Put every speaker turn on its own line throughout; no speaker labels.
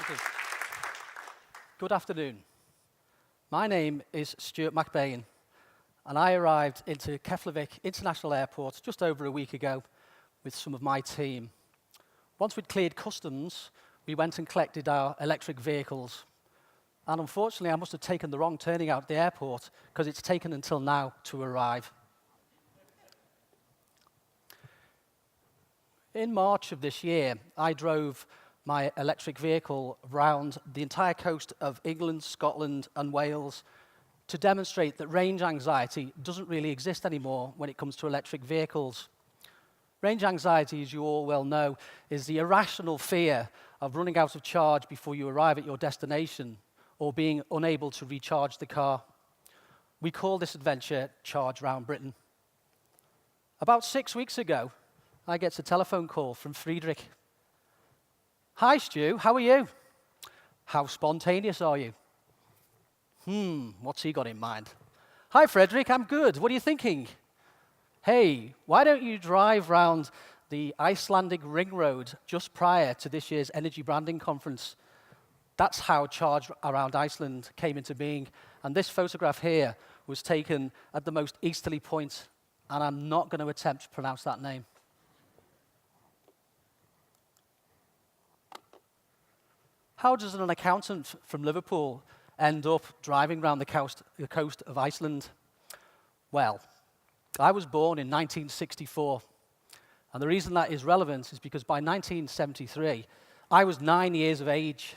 Thank you. Good afternoon. My name is Stuart McBain, and I arrived into Keflavik International Airport just over a week ago with some of my team. Once we'd cleared customs, we went and collected our electric vehicles. And unfortunately, I must have taken the wrong turning out at the airport because it's taken until now to arrive. In March of this year, I drove my electric vehicle around the entire coast of England, Scotland, and Wales to demonstrate that range anxiety doesn't really exist anymore when it comes to electric vehicles. Range anxiety, as you all well know, is the irrational fear of running out of charge before you arrive at your destination or being unable to recharge the car. We call this adventure Charge Round Britain. About 6 weeks ago, I get a telephone call from Friedrich. Hi, Stu, how are you? How spontaneous are you? What's he got in mind? Hi, Frederick, I'm good. What are you thinking? Hey, why don't you drive round the Icelandic ring road just prior to this year's Energy Branding Conference? That's how Charge Around Iceland came into being. And this photograph here was taken at the most easterly point, and I'm not going to attempt to pronounce that name. How does an accountant from Liverpool end up driving around the coast of Iceland? Well, I was born in 1964, and the reason that is relevant is because by 1973, I was 9 years of age,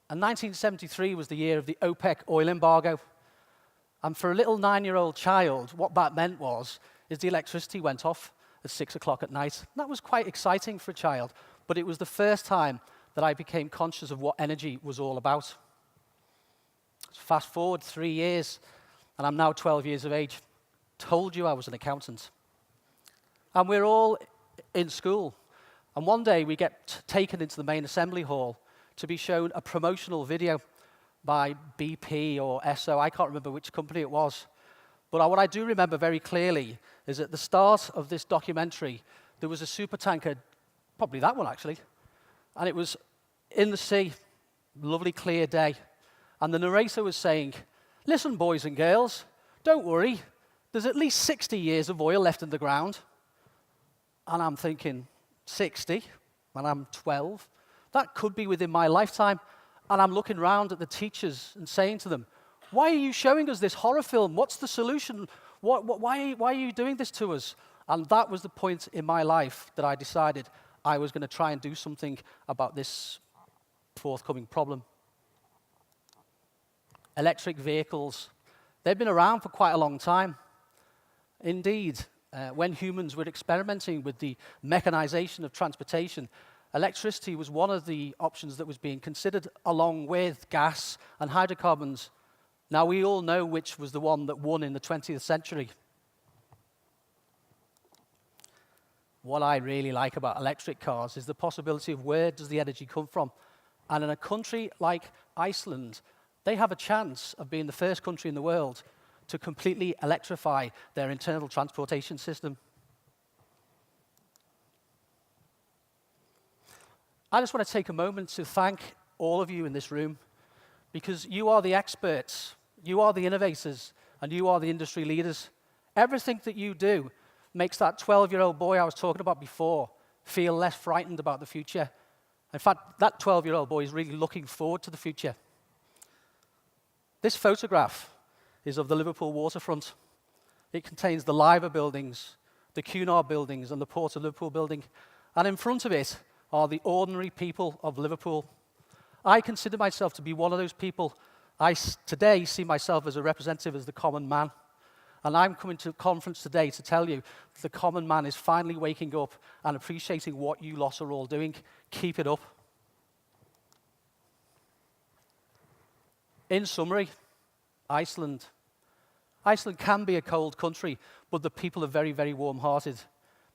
and 1973 was the year of the OPEC oil embargo, and for a little 9-year-old child, what that meant is the electricity went off at 6 o'clock at night. And that was quite exciting for a child, but it was the first time that I became conscious of what energy was all about. Fast forward 3 years, and I'm now 12 years of age. Told you I was an accountant. And we're all in school. And one day we get taken into the main assembly hall to be shown a promotional video by BP or Esso. I can't remember which company it was. But what I do remember very clearly is at the start of this documentary, there was a supertanker, probably that one actually, and it was in the sea, lovely clear day. And the narrator was saying, listen, boys and girls, don't worry, there's at least 60 years of oil left in the ground. And I'm thinking, 60, and I'm 12? That could be within my lifetime. And I'm looking around at the teachers and saying to them, why are you showing us this horror film? What's the solution? Why are you doing this to us? And that was the point in my life that I decided I was going to try and do something about this forthcoming problem. Electric vehicles, they've been around for quite a long time. Indeed, when humans were experimenting with the mechanization of transportation, electricity was one of the options that was being considered along with gas and hydrocarbons. Now, we all know which was the one that won in the 20th century. What I really like about electric cars is the possibility of where does the energy come from. And in a country like Iceland, they have a chance of being the first country in the world to completely electrify their internal transportation system. I just want to take a moment to thank all of you in this room, because you are the experts, you are the innovators, and you are the industry leaders. Everything that you do makes that 12-year-old boy I was talking about before feel less frightened about the future. In fact, that 12-year-old boy is really looking forward to the future. This photograph is of the Liverpool waterfront. It contains the Liver buildings, the Cunard buildings, and the Port of Liverpool building. And in front of it are the ordinary people of Liverpool. I consider myself to be one of those people. I today see myself as a representative as the common man. And I'm coming to a conference today to tell you the common man is finally waking up and appreciating what you lot are all doing. Keep it up. In summary, Iceland. Iceland can be a cold country, but the people are very, very warm-hearted.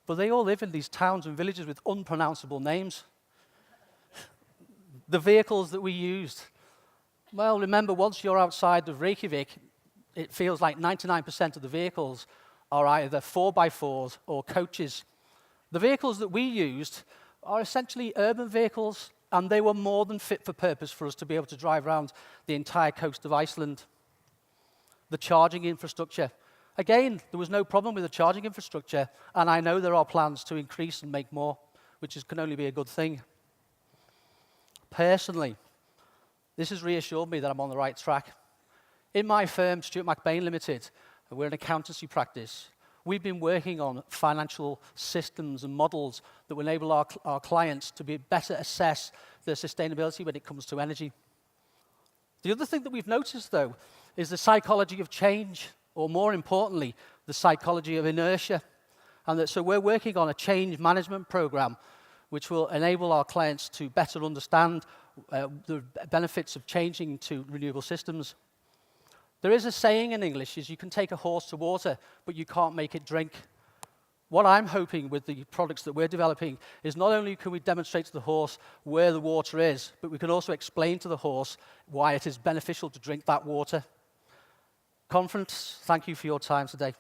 But they all live in these towns and villages with unpronounceable names. The vehicles that we used. Well, remember, once you're outside of Reykjavik, it feels like 99% of the vehicles are either 4x4s or coaches. The vehicles that we used are essentially urban vehicles, and they were more than fit for purpose for us to be able to drive around the entire coast of Iceland. The charging infrastructure. Again, there was no problem with the charging infrastructure, and I know there are plans to increase and make more, which can only be a good thing. Personally, this has reassured me that I'm on the right track. In my firm, Stuart, McBain Limited, we're an accountancy practice. We've been working on financial systems and models that will enable our clients to better assess their sustainability when it comes to energy. The other thing that we've noticed, though, is the psychology of change, or more importantly, the psychology of inertia. And so we're working on a change management program which will enable our clients to better understand the benefits of changing to renewable systems. There is a saying in English, is you can take a horse to water, but you can't make it drink. What I'm hoping with the products that we're developing is not only can we demonstrate to the horse where the water is, but we can also explain to the horse why it is beneficial to drink that water. Conference, thank you for your time today.